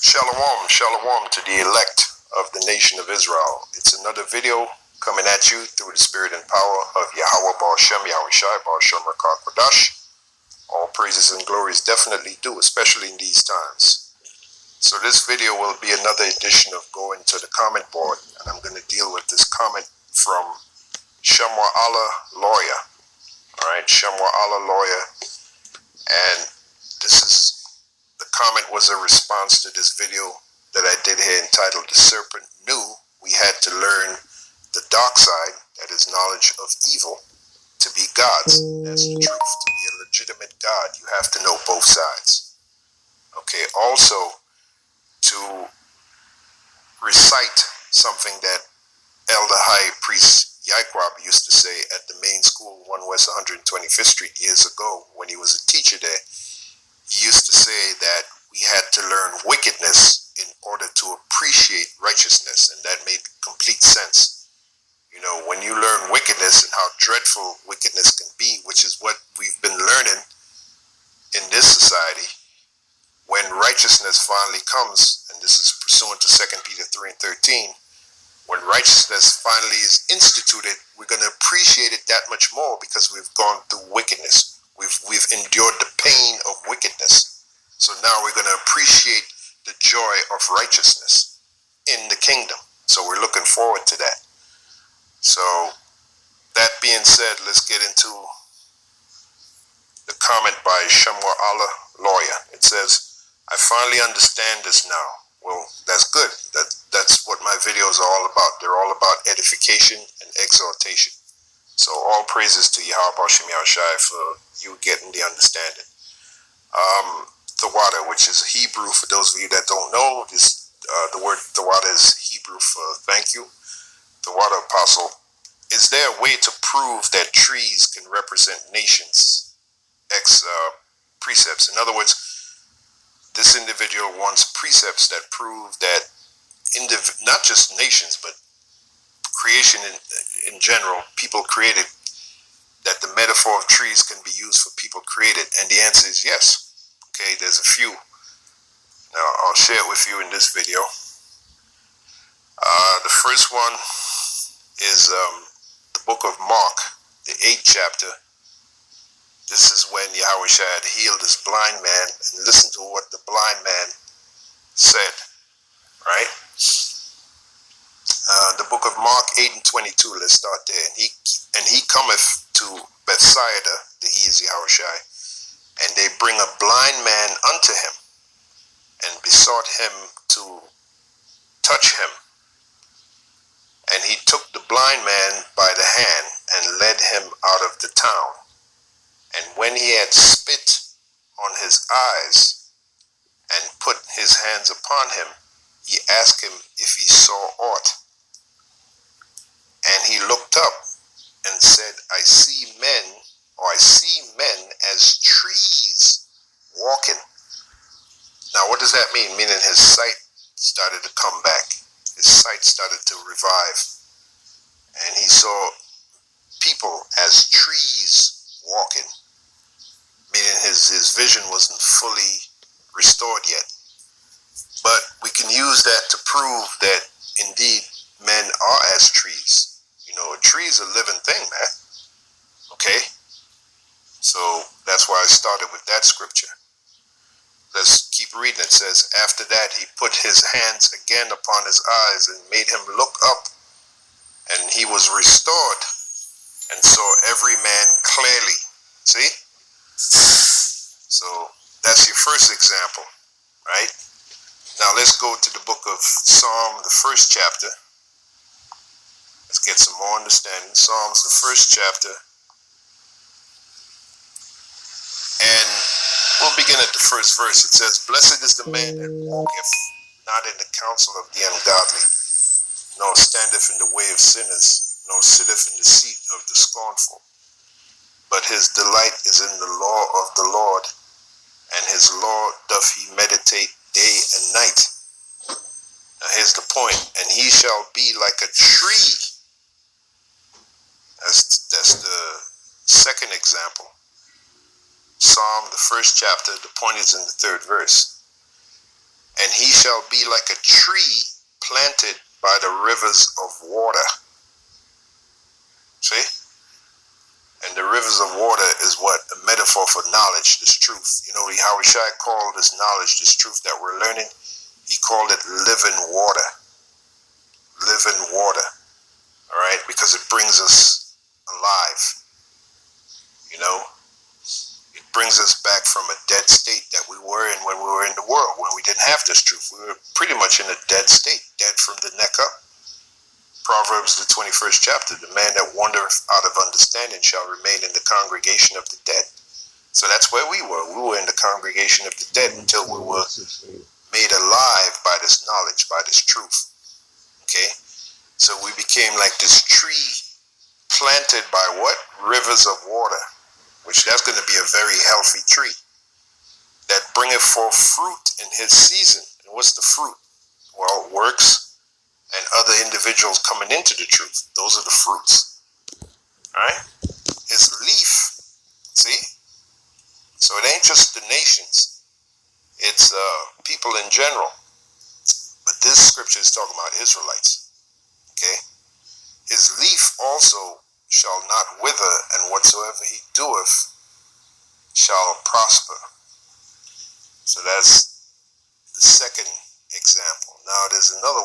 Shalom, shalom to the elect of the nation of Israel. It's another video coming at you through the spirit and power of Yahweh Baal Shem, Yahweh Shai, Baal Shem Rakah Kodash. All praises and glories definitely due, especially in these times. So this video will be another edition of going to the comment board, and I'm going to deal with this comment from Shamwa Allah Lawyer. All right, Shamwa Allah Lawyer, and this is the comment was a response to this video that I did here entitled "The Serpent Knew We Had to Learn the Dark Side, that is knowledge of evil, to be gods." That's the truth. To be a legitimate God, you have to know both sides. Okay, also to recite something that Elder High Priest Yaquab used to say at the main school, 1 West 125th Street, years ago when he was a teacher there. He used to say that we had to learn wickedness in order to appreciate righteousness, and that made complete sense. You know, when you learn wickedness and how dreadful wickedness can be, which is what we've been learning in this society, when righteousness finally comes, and this is pursuant to 2 Peter 3 and 13, when righteousness finally is instituted, we're going to appreciate it that much more because we've gone through wickedness. We've endured the pain of wickedness. So now we're going to appreciate the joy of righteousness in the kingdom. So we're looking forward to that. So that being said, let's get into the comment by Shamwa Allah Lawyer. It says, "I finally understand this now." Well, that's good. That's what my videos are all about. They're all about edification and exhortation. So all praises to Yahweh Baal Shem Yahweh Shai for you getting the understanding. Tawada, which is Hebrew, for those of you that don't know, this the word Tawada is Hebrew for thank you. Tawada Apostle, is there a way to prove that trees can represent nations? Precepts. In other words, this individual wants precepts that prove that not just nations, but creation in general, people created, that the metaphor of trees can be used for people created. And the answer is yes. Okay, there's a few. Now, I'll share it with you in this video. The first one is the book of Mark, the 8th chapter. This is when Yahweh Shai had healed this blind man. And listen to what the blind man said, right? The book of Mark 8 and 22, let's start there. And he cometh to Bethsaida, the he is Yahweh Shai, and they bring a blind man unto him, and besought him to touch him. And he took the blind man by the hand, and led him out of the town. And when he had spit on his eyes, and put his hands upon him, he asked him if he saw aught. And he looked up and said, I see men as trees walking. Now, what does that mean? Meaning his sight started to come back. His sight started to revive. And he saw people as trees walking. Meaning his vision wasn't fully restored yet. But we can use that to prove that indeed men are as trees. You know, a tree is a living thing, man. Okay? So that's why I started with that scripture. Let's keep reading. It says, after that he put his hands again upon his eyes and made him look up. And he was restored and saw every man clearly. See? So that's your first example, right? Now let's go to the book of Psalm, the 1st chapter. Let's get some more understanding. Psalms, the 1st chapter. And we'll begin at the first verse. It says, blessed is the man that walketh not in the counsel of the ungodly, nor standeth in the way of sinners, nor sitteth in the seat of the scornful. But his delight is in the law of the Lord, and his law doth he meditate day and night. Now here's the point. And he shall be like a tree. That's the second example. Psalm, the 1st chapter, the point is in the 3rd verse. And he shall be like a tree planted by the rivers of water. See? And the rivers of water is what? A metaphor for knowledge, this truth. You know, how Shai called this knowledge, this truth that we're learning, he called it living water. Living water. All right? Because it brings us alive. You know? It brings us back from a dead state that we were in when we were in the world, when we didn't have this truth. We were pretty much in a dead state, dead from the neck up. Proverbs, the 21st chapter, the man that wandereth out of understanding shall remain in the congregation of the dead. So that's where we were. We were in the congregation of the dead until we were made alive by this knowledge, by this truth. Okay? So we became like this tree planted by what? Rivers of water, which that's going to be a very healthy tree that bringeth forth fruit in his season. And what's the fruit? Well, works and other individuals coming into the truth. Those are the fruits. Alright? His leaf, see? So it ain't just the nations. It's people in general. But this scripture is talking about Israelites. Okay? His leaf also shall not wither, and whatsoever he doeth shall prosper. So that's the second example. Now there's another